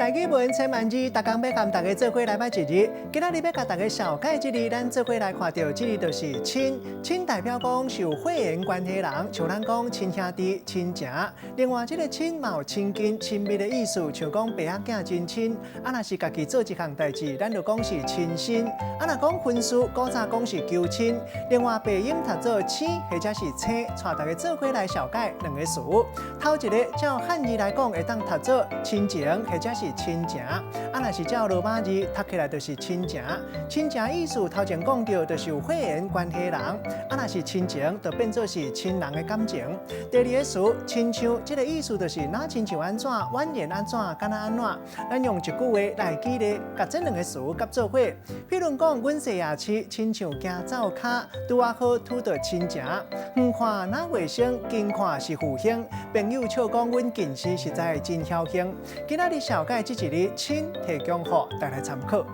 台语文千万字，逐工要和大家做伙来摆一日。今仔日要甲大家小解一日，咱做伙来看到这日就是亲。亲代表讲是有血缘关系人，像咱讲亲兄弟、亲情。另外，这个亲嘛有亲近、亲密的意思，像讲爸仔囝真亲。若是家己做一项代志，咱就讲是亲亲。若讲婚事，古早讲是求亲。另外，爸音读做青或者是青，带大家做伙来小解两个词。头一个照汉字来讲，会当读做亲情或者是亲情。若是照罗马字读起来就是亲情。亲情意思头前讲到，就是有血缘关系人。若是亲情，就变做是亲人的感情。第二个词亲像，这个意思就是哪亲像安怎，婉言安怎，敢若安怎。咱用一句话来举例，甲这两个词夹做伙。譬如讲，阮细夜市亲像行走卡，拄啊好拄到亲情。远看哪卫生，近看是父兄。朋友笑讲阮近视实在真侥幸。今仔日小解这一日亲提供予大家参考。